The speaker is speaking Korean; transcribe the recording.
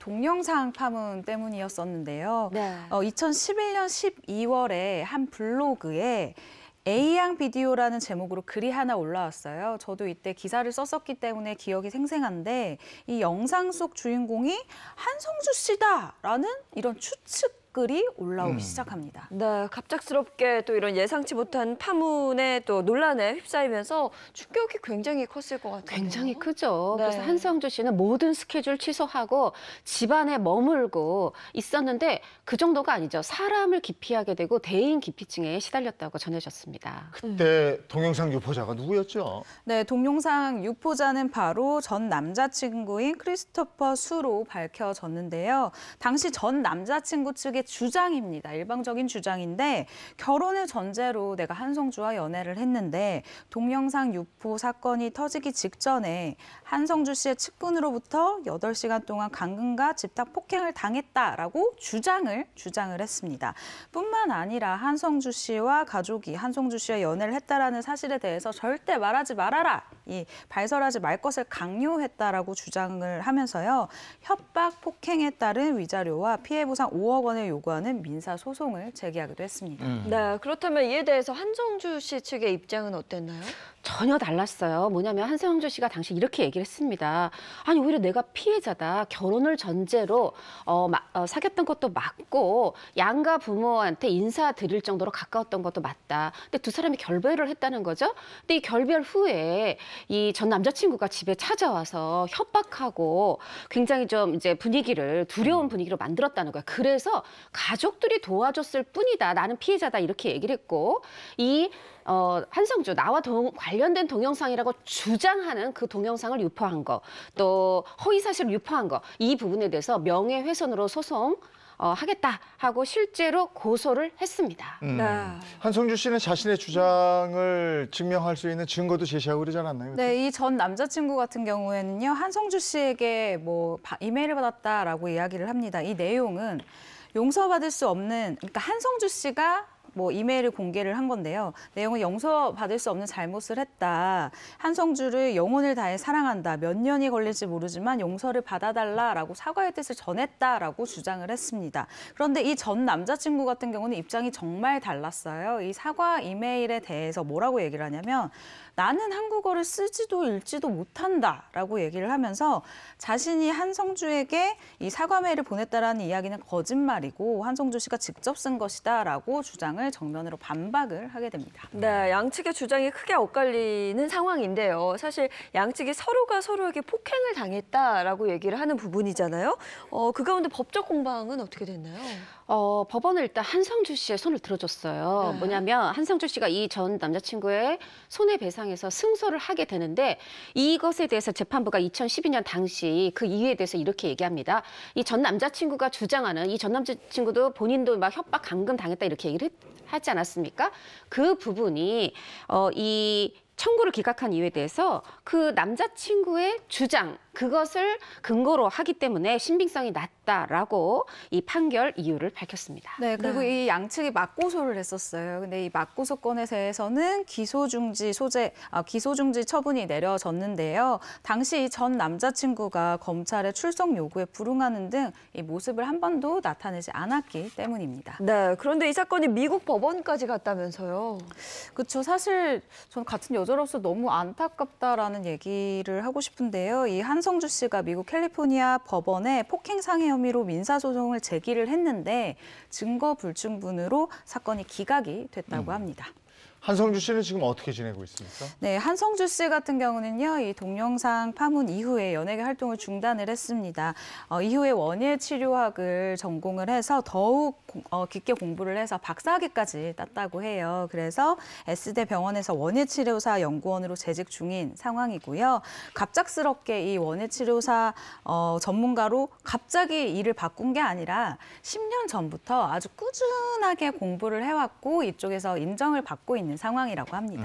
동영상 파문 때문이었었는데요. 네. 2011년 12월에 한 블로그에 A양 비디오라는 제목으로 글이 하나 올라왔어요. 저도 이때 기사를 썼었기 때문에 기억이 생생한데 이 영상 속 주인공이 한성주 씨다라는 이런 추측 글이 올라오기 시작합니다. 네, 갑작스럽게 또 이런 예상치 못한 파문에 또 논란에 휩싸이면서 충격이 굉장히 컸을 것 같아요. 굉장히 크죠. 네. 그래서 한성주 씨는 모든 스케줄 취소하고 집안에 머물고 있었는데 그 정도가 아니죠. 사람을 기피하게 되고 대인 기피증에 시달렸다고 전해졌습니다. 그때 동영상 유포자가 누구였죠? 네, 동영상 유포자는 바로 전 남자친구인 크리스토퍼 수로 밝혀졌는데요. 당시 전 남자친구 측의 주장입니다. 일방적인 주장인데 결혼을 전제로 내가 한성주와 연애를 했는데 동영상 유포 사건이 터지기 직전에 한성주 씨의 측근으로부터 8시간 동안 감금과 집단 폭행을 당했다라고 주장을 했습니다. 뿐만 아니라 한성주 씨와 가족이 한성주 씨와 연애를 했다라는 사실에 대해서 절대 말하지 말아라. 발설하지 말 것을 강요했다라고 주장을 하면서요. 협박, 폭행에 따른 위자료와 피해 보상 5억 원을 요구하는 민사 소송을 제기하기도 했습니다. 네, 그렇다면 이에 대해서 한성주 씨 측의 입장은 어땠나요? 전혀 달랐어요. 뭐냐면 한성주 씨가 당시 이렇게 얘기를 했습니다. 아니 오히려 내가 피해자다. 결혼을 전제로 사귀었던 것도 맞고 양가 부모한테 인사드릴 정도로 가까웠던 것도 맞다. 근데 두 사람이 결별을 했다는 거죠. 근데 이 결별 후에 이 전 남자친구가 집에 찾아와서 협박하고 굉장히 좀 이제 두려운 분위기로 만들었다는 거야. 그래서 가족들이 도와줬을 뿐이다. 나는 피해자다. 이렇게 얘기를 했고 한성주 나와 관련된 동영상이라고 주장하는 그 동영상을 유포한 거, 또 허위 사실을 유포한 거, 이 부분에 대해서 명예훼손으로 소송 하겠다 하고 실제로 고소를 했습니다. 네. 한성주 씨는 자신의 주장을 증명할 수 있는 증거도 제시하고 그러지 않았나요? 네, 이 전 남자친구 같은 경우에는요. 한성주 씨에게 이메일을 받았다라고 이야기를 합니다. 이 내용은 용서받을 수 없는, 그러니까 한성주 씨가 이메일을 공개를 한 건데요. 내용은 용서받을 수 없는 잘못을 했다. 한성주를 영혼을 다해 사랑한다. 몇 년이 걸릴지 모르지만 용서를 받아달라라고 사과의 뜻을 전했다라고 주장을 했습니다. 그런데 이 전 남자친구 같은 경우는 입장이 정말 달랐어요. 이 사과 이메일에 대해서 뭐라고 얘기를 하냐면 나는 한국어를 쓰지도 읽지도 못한다라고 얘기를 하면서 자신이 한성주에게 이 사과 메일을 보냈다라는 이야기는 거짓말이고 한성주 씨가 직접 쓴 것이다라고 주장을 정면으로 반박을 하게 됩니다. 네, 양측의 주장이 크게 엇갈리는 상황인데요. 사실 양측이 서로가 서로에게 폭행을 당했다라고 얘기를 하는 부분이잖아요. 그 가운데 법적 공방은 어떻게 됐나요? 법원은 일단 한성주 씨의 손을 들어줬어요. 네. 뭐냐면 한성주 씨가 이 전 남자친구의 손해배상에서 승소를 하게 되는데 이것에 대해서 재판부가 2012년 당시 그 이유에 대해서 이렇게 얘기합니다. 이 전 남자친구가 주장하는 이 전 남자친구도 본인도 막 협박, 감금 당했다 이렇게 얘기를 하지 않았습니까? 그 부분이 이 청구를 기각한 이유에 대해서 그 남자친구의 주장, 그것을 근거로 하기 때문에 신빙성이 낮다라고 이 판결 이유를 밝혔습니다. 네, 그리고 이 양측이 맞고소를 했었어요. 근데 이 맞고소 건에 대해서는 기소중지 처분이 내려졌는데요. 당시 전 남자친구가 검찰의 출석 요구에 불응하는 등 이 모습을 한 번도 나타내지 않았기 때문입니다. 네, 그런데 이 사건이 미국 법원까지 갔다면서요. 그렇죠. 사실 저는 같은 여자로서 너무 안타깝다라는 얘기를 하고 싶은데요. 이 한성주 씨가 미국 캘리포니아 법원에 폭행 상해 혐의로 민사소송을 제기를 했는데 증거 불충분으로 사건이 기각이 됐다고 합니다. 한성주 씨는 지금 어떻게 지내고 있습니까? 네, 한성주 씨 같은 경우는요, 이 동영상 파문 이후에 연예계 활동을 중단을 했습니다. 이후에 원예 치료학을 전공을 해서 더욱 깊게 공부를 해서 박사학위까지 땄다고 해요. 그래서 S대 병원에서 원예 치료사 연구원으로 재직 중인 상황이고요. 갑작스럽게 이 원예 치료사 전문가로 갑자기 일을 바꾼 게 아니라 10년 전부터 아주 꾸준하게 공부를 해왔고 이쪽에서 인정을 받고 있는 상황이라고 합니다.